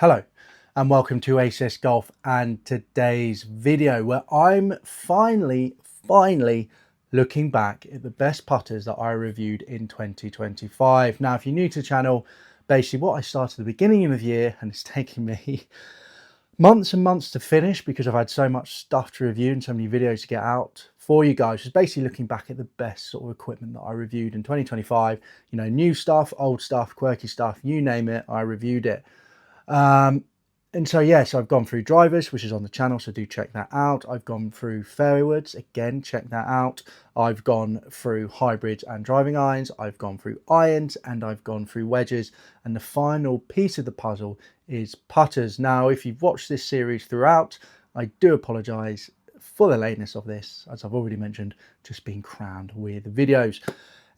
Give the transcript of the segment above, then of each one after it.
Hello and welcome to ACS Golf and today's video where I'm finally looking back at the best putters that I reviewed in 2025. Now, if you're new to the channel, basically what I started at the beginning of the year, and it's taken me months and months to finish because I've had so much stuff to review and so many videos to get out for you guys, was basically looking back at the best sort of equipment that I reviewed in 2025. You know, new stuff, old stuff, quirky stuff, you name it, I reviewed it. And so, yes, I've gone through drivers, which is on the channel, so do check that out. I've gone through fairway woods, again, check that out. I've gone through hybrids and driving irons. I've gone through irons and I've gone through wedges. And the final piece of the puzzle is putters. Now, if you've watched this series throughout, I do apologise for the lateness of this, as I've already mentioned, just being crammed with videos.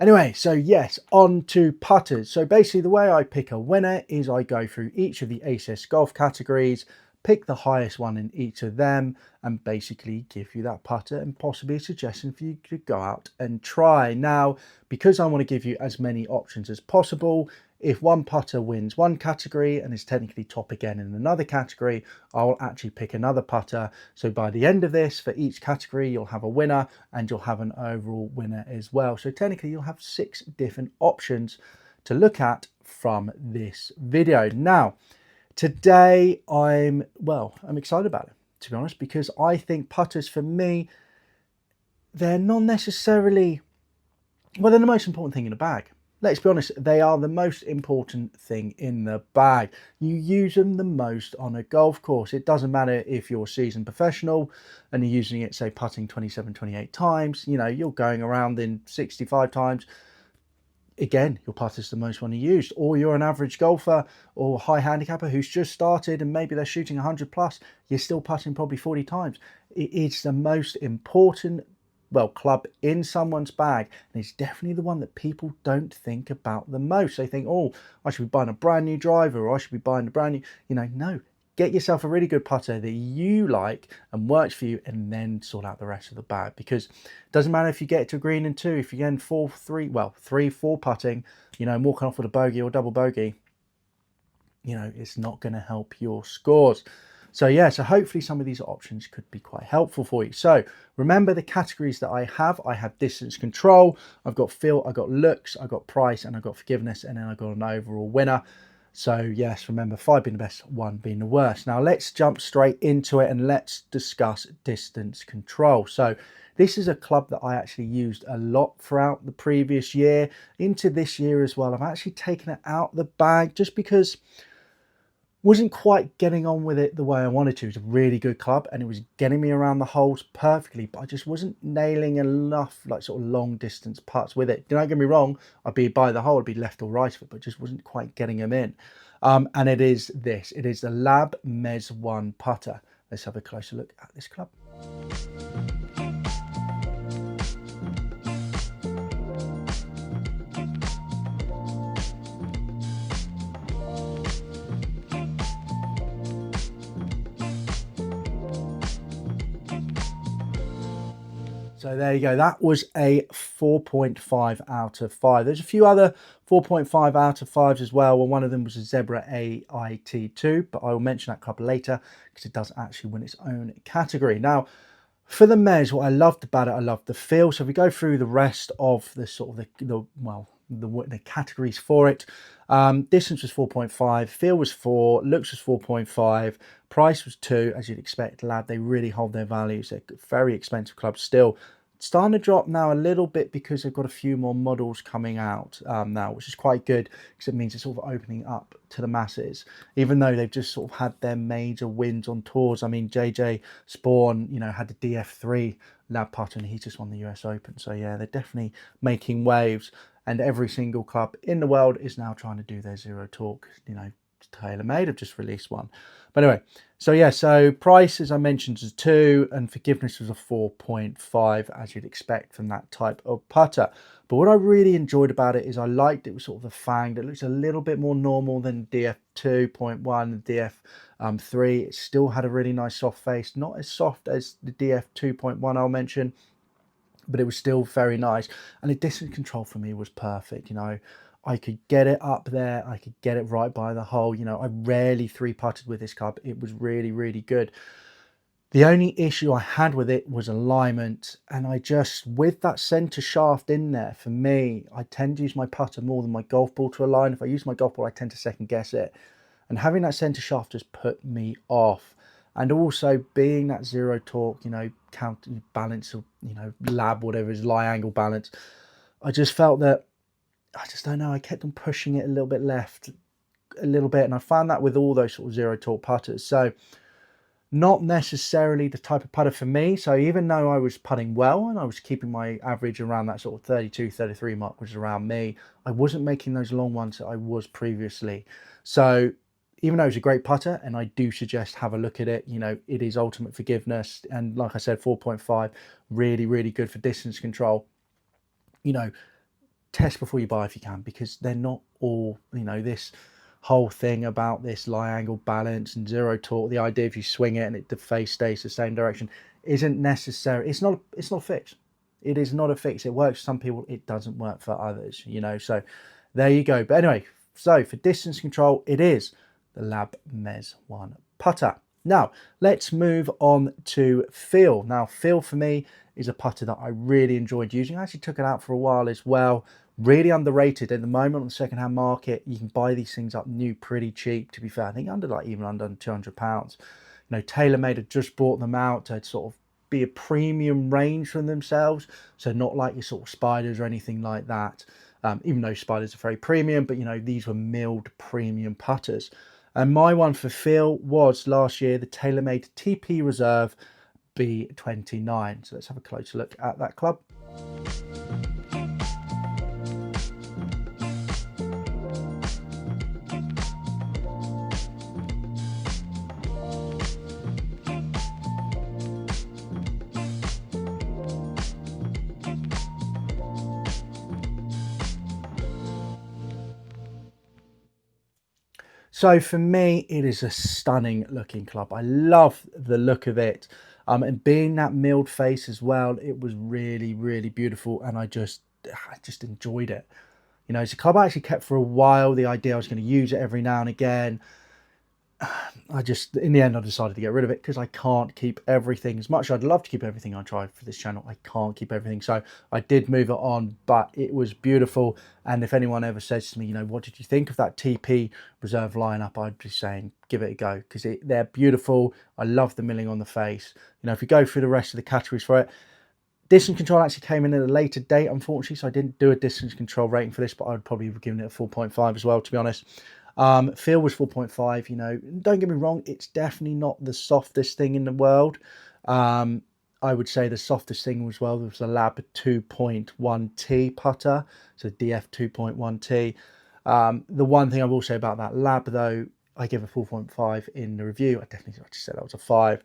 Anyway, so yes, on to putters. So basically the way I pick a winner is I go through each of the ACS Golf categories, pick the highest one in each of them, and basically give you that putter and possibly a suggestion for you to go out and try. Now, because I want to give you as many options as possible, if one putter wins one category and is technically top again in another category, I'll actually pick another putter. So by the end of this, for each category, you'll have a winner and you'll have an overall winner as well. So technically you'll have 6 different options to look at from this video. Now, today I'm excited about it, to be honest, because I think putters for me, they're not necessarily, well, they're the most important thing in a bag. Let's be honest, they are the most important thing in the bag. You use them the most on a golf course. It doesn't matter if you're a seasoned professional and you're using it, say, putting 27, 28 times, you know, you're going around in 65 times. Again, your putter's the most one you used. Or you're an average golfer or high handicapper who's just started and maybe they're shooting 100 plus, you're still putting probably 40 times. It's the most important club in someone's bag, and it's definitely the one that people don't think about the most. They think, oh, I should be buying a brand new driver, or I should be buying a brand new, no, get yourself a really good putter that you like and works for you, and then sort out the rest of the bag. Because it doesn't matter if you get to a green in 2, if you're getting 3, 4 putting, and walking off with a bogey or double bogey, it's not going to help your scores. So yeah, so hopefully some of these options could be quite helpful for you. So remember the categories that I have distance control, I've got feel, I've got looks, I've got price, and I've got forgiveness, and then I've got an overall winner. So yes, remember 5 being the best, 1 being the worst. Now let's jump straight into it and let's discuss distance control. So this is a club that I actually used a lot throughout the previous year, into this year as well. I've actually taken it out the bag just because wasn't quite getting on with it the way I wanted to. It was a really good club and it was getting me around the holes perfectly, but I just wasn't nailing enough sort of long distance putts with it. Don't get me wrong, I'd be by the hole, I'd be left or right of it, but just wasn't quite getting them in. And it is this, it is the L.A.B Mez 1 putter. Let's have a closer look at this club. So there you go. That was a 4.5 out of 5. There's a few other 4.5 out of 5s as well. Well, one of them was a Zebra AIT2, but I will mention that club later because it does actually win its own category. Now, for the Mez, what I loved about it, I loved the feel. So if we go through the rest of the sort of the categories for it, distance was 4.5, feel was 4, looks was 4.5, price was 2, as you'd expect. L.A.B, they really hold their values. They're very expensive clubs still. Starting to drop now a little bit because they've got a few more models coming out now, which is quite good because it means it's sort of opening up to the masses, even though they've just sort of had their major wins on tours. I mean, JJ Spawn, had the DF3 L.A.B putter and he just won the US Open. So yeah, they're definitely making waves, and every single club in the world is now trying to do their Zero Talk. TaylorMade have just released one. But anyway, so yeah, so price, as I mentioned, is 2 and forgiveness was a 4.5, as you'd expect from that type of putter. But what I really enjoyed about it is I liked it was sort of the fang that looks a little bit more normal than DF 2.1 and DF 3. It still had a really nice soft face, not as soft as the DF 2.1 I'll mention, but it was still very nice. And the distance control for me was perfect. I could get it up there. I could get it right by the hole. You know, I rarely three putted with this club. It was really, really good. The only issue I had with it was alignment, and I just, with that center shaft in there, for me, I tend to use my putter more than my golf ball to align. If I use my golf ball, I tend to second guess it. And having that center shaft just put me off. And also being that zero torque, you know, counter balance, or, you know, L.A.B, whatever is lie angle balance, I just felt that, I just don't know, I kept on pushing it a little bit left, a little bit. And I found that with all those sort of zero torque putters. So not necessarily the type of putter for me. So even though I was putting well and I was keeping my average around that sort of 32, 33 mark, which is around me, I wasn't making those long ones that I was previously. So even though it's a great putter, and I do suggest have a look at it, you know, it is ultimate forgiveness. And like I said, 4.5, really, really good for distance control. You know, test before you buy if you can, because they're not all, you know, this whole thing about this lie angle balance and zero torque, the idea if you swing it and the face stays the same direction, isn't necessary. It's not a fix. It is not a fix. It works for some people, it doesn't work for others, you know. So there you go. But anyway, so for distance control, it is the L.A.B Mez 1 putter. Now let's move on to feel. Now feel for me is a putter that I really enjoyed using. I actually took it out for a while as well. Really underrated at the moment on the second-hand market. You can buy these things up new pretty cheap, to be fair. I think even under £200. You know, TaylorMade had just brought them out to sort of be a premium range for themselves. So not like your sort of Spiders or anything like that. Even though Spiders are very premium, but you know, these were milled premium putters. And my one for feel was last year, the TaylorMade TP Reserve B29. So let's have a closer look at that club. So for me, it is a stunning looking club. I love the look of it. And being that milled face as well, it was really, really beautiful. And I just enjoyed it. You know, it's a club I actually kept for a while. The idea I was going to use it every now and again. In the end, I decided to get rid of it because I can't keep everything. As much as I'd love to keep everything I tried for this channel, I can't keep everything. So I did move it on, but it was beautiful. And if anyone ever says to me, you know, what did you think of that TP Reserve lineup? I'd be saying, give it a go, because they're beautiful. I love the milling on the face. You know, if you go through the rest of the categories for it, distance control actually came in at a later date, unfortunately, so I didn't do a distance control rating for this, but I would probably have given it a 4.5 as well, to be honest. Feel was 4.5. You know, don't get me wrong, it's definitely not the softest thing in the world. I would say the softest thing was the L.A.B 2.1T putter, so DF 2.1T. The one thing I will say about that L.A.B though, I give a 4.5 in the review. I just said that was a 5,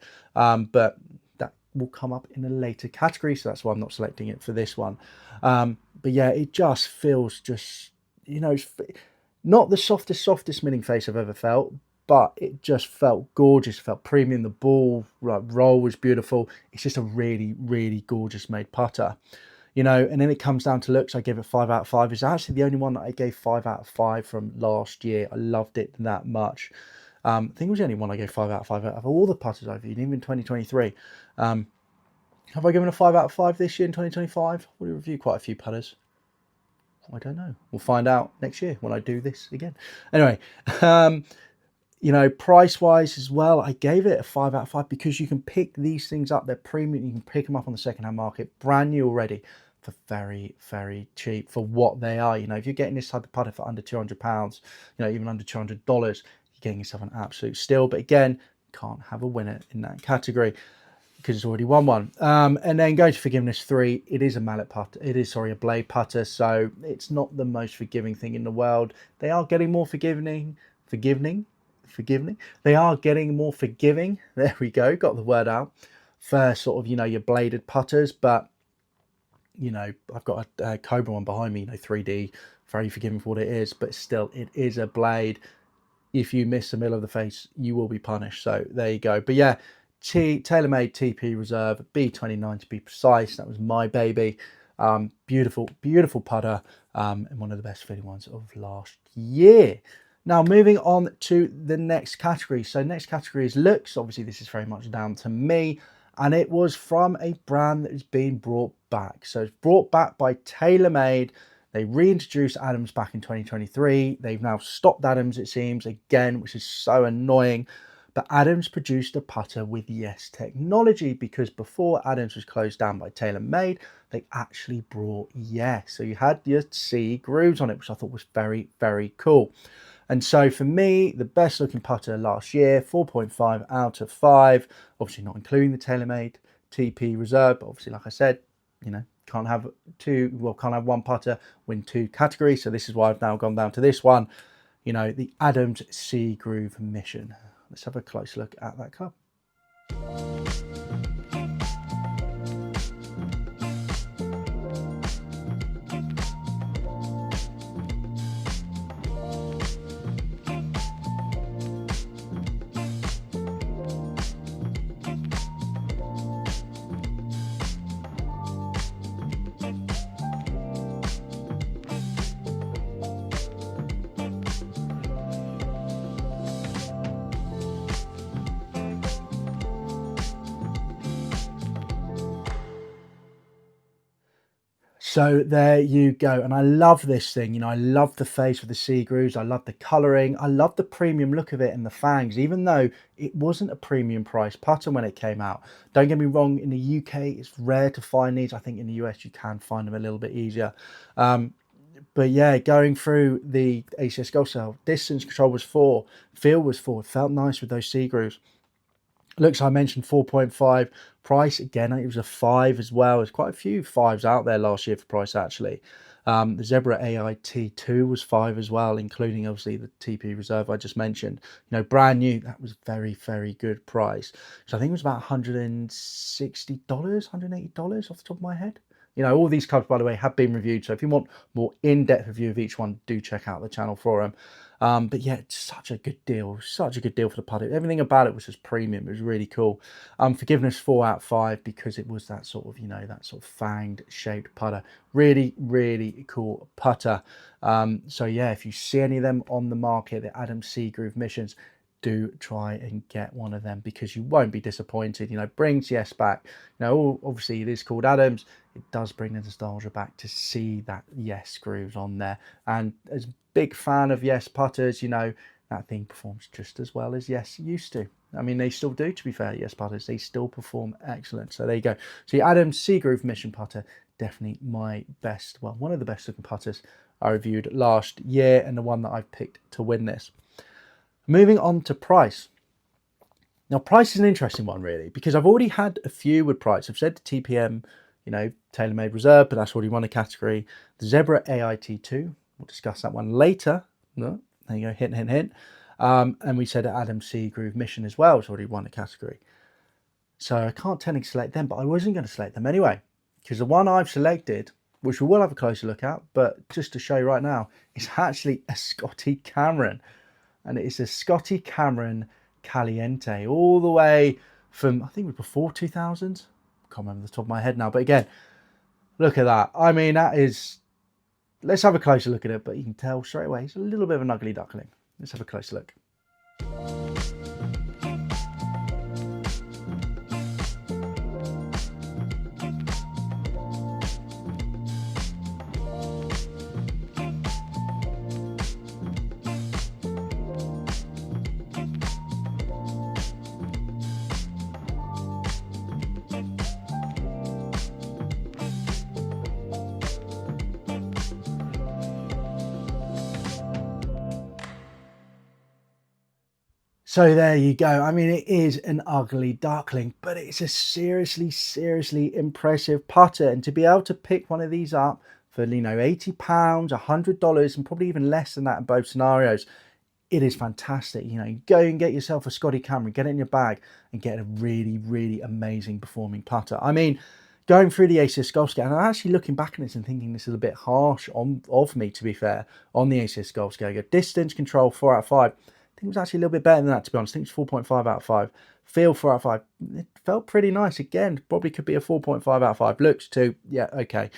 but that will come up in a later category, so that's why I'm not selecting it for this one. But yeah, it just feels you know, not the softest milling face I've ever felt, but it just felt gorgeous. It felt premium. The ball roll was beautiful. It's just a really, really gorgeous made putter, you know. And then it comes down to looks. I gave it 5 out of 5. It's actually the only one that I gave 5 out of 5 from last year. I loved it that much. I think it was the only one I gave 5 out of 5 out of all the putters I've used, even 2023. Have I given a 5 out of 5 this year in 2025? We'll review quite a few putters. I don't know. We'll find out next year when I do this again. Anyway, you know, price-wise as well, I gave it a 5 out of 5 because you can pick these things up. They're premium. You can pick them up on the second-hand market, brand new already, for very, very cheap for what they are. You know, if you're getting this type of putter for under £200, you know, even under $200, you're getting yourself an absolute steal. But again, can't have a winner in that category because it's already won one. And then going to forgiveness 3, it is a mallet putter. It is, sorry, a blade putter. So it's not the most forgiving thing in the world. They are getting more forgiving. They are getting more forgiving. There we go. Got the word out for sort of, you know, your bladed putters. But, you know, I've got a Cobra one behind me, you know, 3D, very forgiving for what it is. But still, it is a blade. If you miss the middle of the face, you will be punished. So there you go. But yeah, TaylorMade TP Reserve B29 to be precise. That was my baby. Beautiful, beautiful putter, and one of the best fitting ones of last year. Now, moving on to the next category. So next category is looks. Obviously, this is very much down to me. And it was from a brand that has been brought back. So it's brought back by TaylorMade. They reintroduced Adams back in 2023. They've now stopped Adams, it seems, again, which is so annoying. But Adams produced a putter with Yes technology, because before Adams was closed down by TaylorMade, they actually brought Yes. So you had your C grooves on it, which I thought was very, very cool. And so for me, the best looking putter last year, 4.5 out of 5, obviously not including the TaylorMade TP Reserve, but obviously, like I said, you know, can't have one putter win 2 categories. So this is why I've now gone down to this one, you know, the Adams Sea Groove Mission. Let's have a close look at that club. So there you go. And I love this thing. You know, I love the face with the sea grooves. I love the colouring. I love the premium look of it and the fangs, even though it wasn't a premium price putter when it came out. Don't get me wrong, in the UK, it's rare to find these. I think in the US, you can find them a little bit easier. But yeah, going through the ACS Golf cell, distance control was 4, feel was 4. It felt nice with those sea grooves. Looks, I mentioned 4.5. Price, again, it was a 5 as well. There's quite a few 5s out there last year for price, actually. The Zebra AIT2 was 5 as well, including obviously the TP Reserve I just mentioned. You know, brand new, that was very, very good price. So I think it was about $160, $180 off the top of my head. You know, all these clubs, by the way, have been reviewed. So if you want more in-depth review of each one, do check out the channel for them. But yeah, it's such a good deal for the putter. Everything about it was just premium. It was really cool. Forgiveness 4 out of 5, because it was that sort of, you know, that sort of fanged shaped putter. Really, really cool putter. So yeah, if you see any of them on the market, the Adams Sea Groove Missions, do try and get one of them, because you won't be disappointed. You know, brings Yes back. You know, obviously it is called Adams. It does bring the nostalgia back to see that Yes grooves on there. And as a big fan of Yes putters, you know, that thing performs just as well as Yes used to. I mean, they still do, to be fair, Yes putters. They still perform excellent. So there you go. So the Adams Sea Groove Mission putter, definitely my best, well, one of the best looking putters I reviewed last year, and the one that I've picked to win this. Moving on to price. Now, price is an interesting one, really, because I've already had a few with price. I've said the TPM, you know, TaylorMade Reserve, but that's already won a category. The Zebra AIT2, we'll discuss that one later. No, there you go, hint, hint, hint. And we said Adams Sea Groove Mission as well, it's already won a category. So I can't technically select them, but I wasn't going to select them anyway, because the one I've selected, which we will have a closer look at, but just to show you right now, is actually a Scotty Cameron. And it is a Scotty Cameron Caliente, all the way from, I think it was before 2000. Can't remember the top of my head now, but again, look at that. I mean, that is, let's have a closer look at it, but you can tell straight away, it's a little bit of an ugly duckling. Let's have a closer look. So there you go. I mean, it is an ugly duckling, but it's a seriously, seriously impressive putter. And to be able to pick one of these up for, you know, £80, $100, and probably even less than that in both scenarios, it is fantastic. You know, go and get yourself a Scotty Cameron, get it in your bag, and get a really, really amazing performing putter. I mean, going through the ACS Golf scale, and I'm actually looking back at this and thinking this is a bit harsh of me, to be fair, on the ACS Golf scale. You go distance control 4 out of 5. I think it was actually a little bit better than that, to be honest. I think it's 4.5 out of 5. Feel 4 out of 5. It felt pretty nice. Again, probably could be a 4.5 out of 5. Looks too, yeah, okay.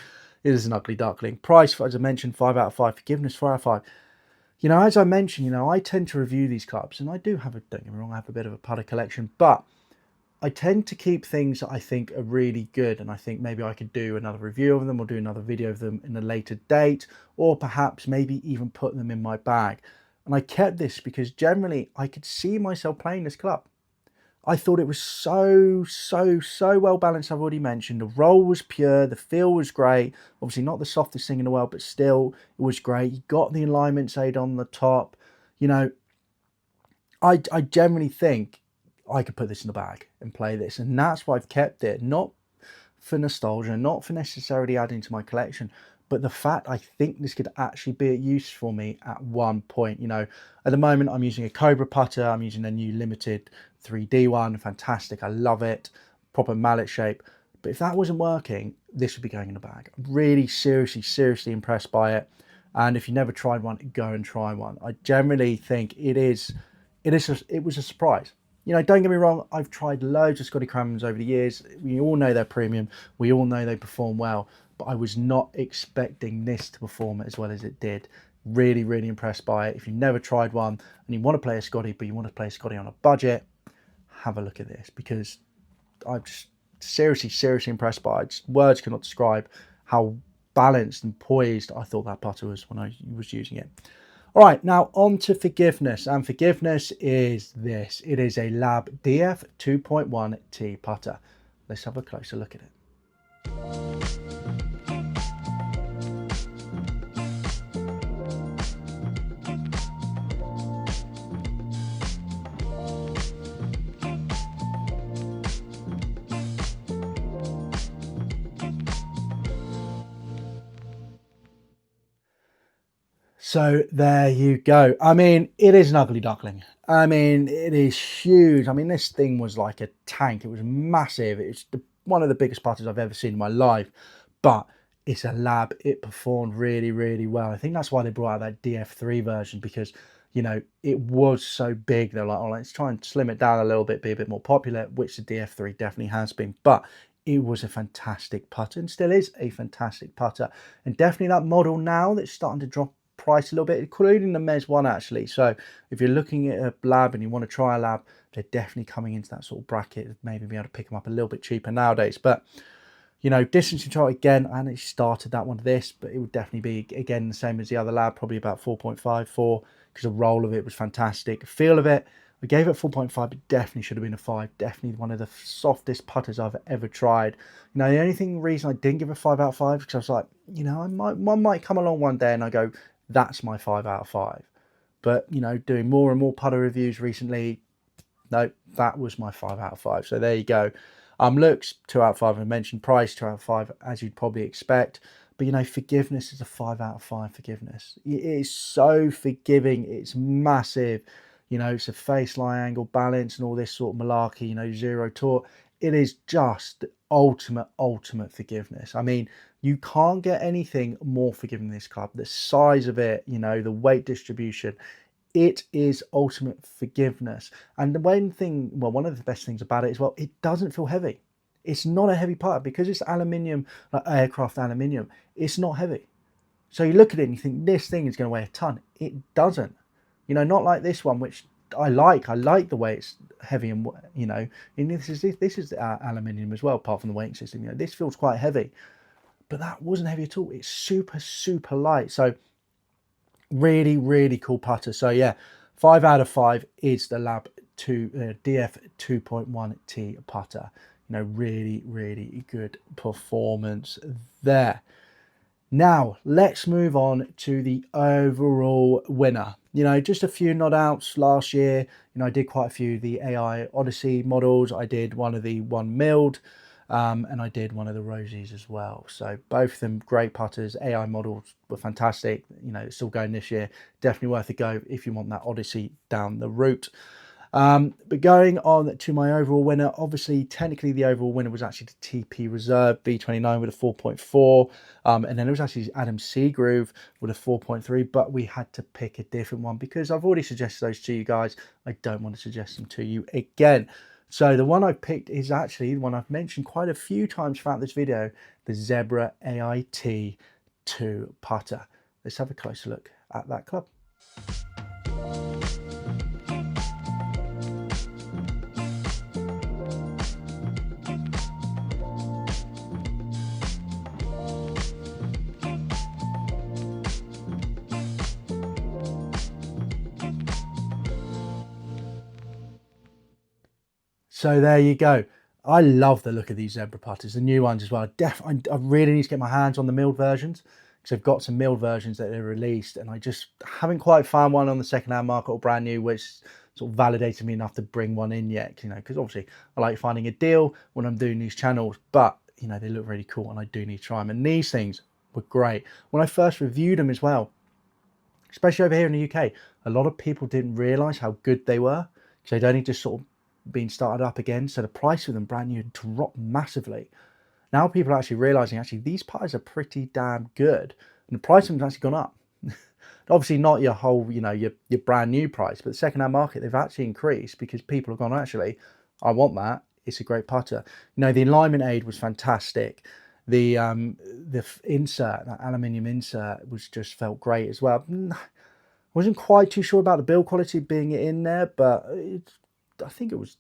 it is an ugly duckling. Price, as I mentioned, 5 out of 5. Forgiveness, 4 out of 5. You know, as I mentioned, you know, I tend to review these clubs, and I do have don't get me wrong, I have a bit of a putter collection, but I tend to keep things that I think are really good, and I think maybe I could do another review of them or do another video of them in a later date, or perhaps maybe even put them in my bag. And I kept this because generally I could see myself playing this club. I thought it was so well balanced. I've already mentioned the roll was pure, the feel was great. Obviously not the softest thing in the world, but still it was great. You got the alignments aid on the top. You know, I generally think I could put this in the bag and play this, and that's why I've kept it. Not for nostalgia, not for necessarily adding to my collection, but the fact I think this could actually be of use for me at one point. You know, at the moment I'm using a Cobra putter. I'm using a new limited 3D one. Fantastic, I love it. Proper mallet shape. But if that wasn't working, this would be going in the bag. I'm really seriously impressed by it. And if you never tried one, go and try one. I generally think it was a surprise. You know, don't get me wrong, I've tried loads of Scotty Camerons over the years. We all know they're premium. We all know they perform well. But I was not expecting this to perform as well as it did. Really impressed by it. If you've never tried one and you want to play a Scotty, but you want to play a Scotty on a budget, have a look at this, because I'm just seriously impressed by it. Just words cannot describe how balanced and poised I thought that putter was when I was using it. All right, now on to forgiveness, and forgiveness is this. It is a L.A.B DF 2.1T putter. Let's have a closer look at it. So there you go. I mean, it is an ugly duckling. I mean, it is huge. I mean, this thing was like a tank. It was massive. It's one of the biggest putters I've ever seen in my life. But it's a L.A.B. It performed really well. I think that's why they brought out that DF3 version, because, you know, it was so big. They're like, oh, let's try and slim it down a little bit, be a bit more popular, which the DF3 definitely has been. But it was a fantastic putter and still is a fantastic putter. And definitely that model now that's starting to drop price a little bit, including the Mez one actually. So if you're looking at a L.A.B and you want to try a L.A.B, they're definitely coming into that sort of bracket. Maybe be able to pick them up a little bit cheaper nowadays. But you know, distance control again, I only started that one to this, but it would definitely be again the same as the other L.A.B, probably about 4.54, because the roll of it was fantastic. Feel of it, I gave it 4.5, but definitely should have been a 5. Definitely one of the softest putters I've ever tried. You know, the only reason I didn't give a 5 out of 5 because I was like, you know, one might come along one day and I go, that's my 5 out of 5. But, you know, doing more and more putter reviews recently, no, that was my 5 out of 5. So there you go. Looks, 2 out of 5. I mentioned price, 2 out of 5, as you'd probably expect. But, you know, forgiveness is a 5 out of 5 forgiveness. It is so forgiving. It's massive. You know, it's a face, lie, angle, balance, and all this sort of malarkey, you know, zero taut. It is just the ultimate forgiveness. I mean, you can't get anything more forgiving than this club. The size of it, you know, the weight distribution, it is ultimate forgiveness. And the one thing, well, one of the best things about it is, well, it doesn't feel heavy. It's not a heavy putter because it's aluminium, like aircraft aluminium. It's not heavy. So you look at it and you think this thing is going to weigh a ton. It doesn't. You know, not like this one, which I like the way it's heavy, and you know, and this is aluminium as well, apart from the weighting system. You know, this feels quite heavy, but that wasn't heavy at all. It's super light. So really cool putter. So yeah, 5 out of 5 is the L.A.B DF 2.1T putter. You know, really good performance there. Now, let's move on to the overall winner. You know, just a few nod outs last year. You know, I did quite a few of the AI Odyssey models. I did one of the 1 milled, and I did one of the Rosies as well. So both of them great putters. AI models were fantastic. You know, it's still going this year. Definitely worth a go if you want that Odyssey down the route. But going on to my overall winner, obviously, technically the overall winner was actually the TP Reserve B29 with a 4.4. And then it was actually Adam Seagroove with a 4.3, but we had to pick a different one because I've already suggested those to you guys. I don't want to suggest them to you again. So the one I picked is actually the one I've mentioned quite a few times throughout this video, the Zebra AIT 2 putter. Let's have a closer look at that club. So there you go. I love the look of these Zebra putters, the new ones as well. I really need to get my hands on the milled versions because I've got some milled versions that they released and I just haven't quite found one on the second-hand market or brand new which sort of validated me enough to bring one in yet, you know, because obviously I like finding a deal when I'm doing these channels, but you know, they look really cool and I do need to try them. And these things were great. When I first reviewed them as well, especially over here in the UK, a lot of people didn't realize how good they were because they'd only just sort of been started up again, so the price of them brand new dropped massively. Now people are actually realizing actually these putters are pretty damn good and the price of them has actually gone up. Obviously not your whole, you know, your brand new price, but the second-hand market, they've actually increased because people have gone, actually, I want that, it's a great putter. You know, the alignment aid was fantastic. The insert, that aluminium insert, was just felt great as well. Wasn't quite too sure about the build quality being in there, but I think it was,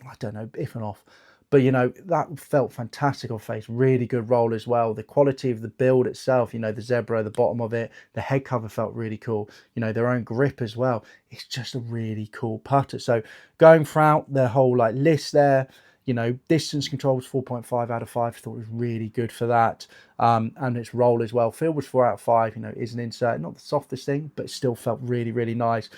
I don't know, if and off. But, you know, that felt fantastic on face. Really good roll as well. The quality of the build itself, you know, the Zebra, the bottom of it, the head cover felt really cool. You know, their own grip as well. It's just a really cool putter. So going throughout the whole, like, list there, you know, distance control was 4.5 out of 5. I thought it was really good for that. And its roll as well. Feel was 4 out of 5. You know, is an insert. Not the softest thing, but it still felt really, really nice.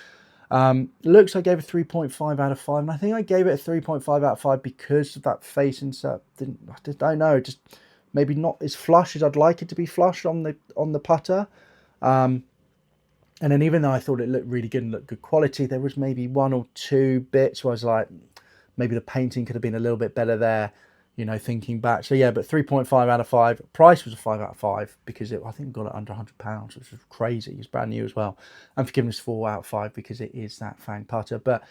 Looks I gave it 3.5 out of 5, and I think I gave it a 3.5 out of 5 because of that face insert. I don't know, just maybe not as flush as I'd like it to be flush on the putter. And then even though I thought it looked really good and looked good quality, there was maybe 1 or 2 bits where I was like, maybe the painting could have been a little bit better there, you know, thinking back. So yeah, but 3.5 out of 5. Price was a 5 out of 5 because I think got it under £100, which was crazy. It's brand new as well. And forgiveness 4 out of 5 because it is that fang putter. But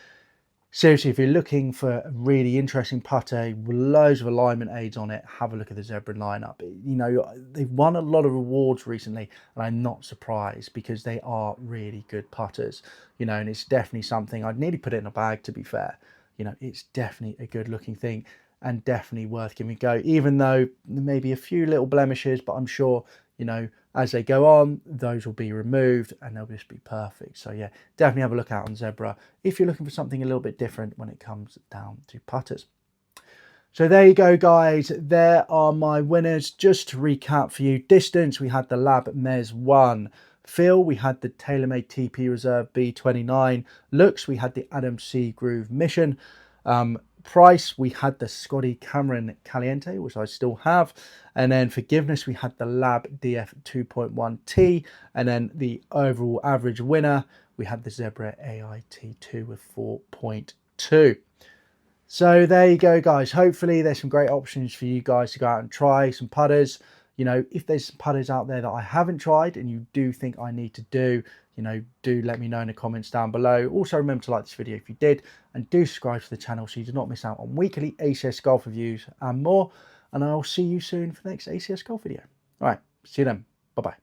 seriously, if you're looking for a really interesting putter with loads of alignment aids on it, have a look at the Zebra lineup. You know, they've won a lot of rewards recently, and I'm not surprised because they are really good putters. You know, and it's definitely something I'd nearly put it in a bag, to be fair. You know, it's definitely a good looking thing and definitely worth giving a go, even though there may be a few little blemishes, but I'm sure, you know, as they go on, those will be removed and they'll just be perfect. So yeah, definitely have a look out on Zebra if you're looking for something a little bit different when it comes down to putters. So there you go, guys. There are my winners. Just to recap for you, distance, we had the L.A.B Mez 1. Feel, we had the TaylorMade TP Reserve B29. Looks, we had the Adam Seagroove Mission. Price, we had the Scotty Cameron Caliente, which I still have. And then forgiveness, we had the L.A.B DF 2.1T. And then the overall average winner, we had the Zebra AIT2 with 4.2. So there you go, guys. Hopefully there's some great options for you guys to go out and try some putters. You know, if there's some putters out there that I haven't tried and you do think I need to do, you know, do let me know in the comments down below. Also remember to like this video if you did, and do subscribe to the channel so you do not miss out on weekly ACS Golf reviews and more. And I'll see you soon for the next ACS Golf video. All right, see you then. Bye-bye.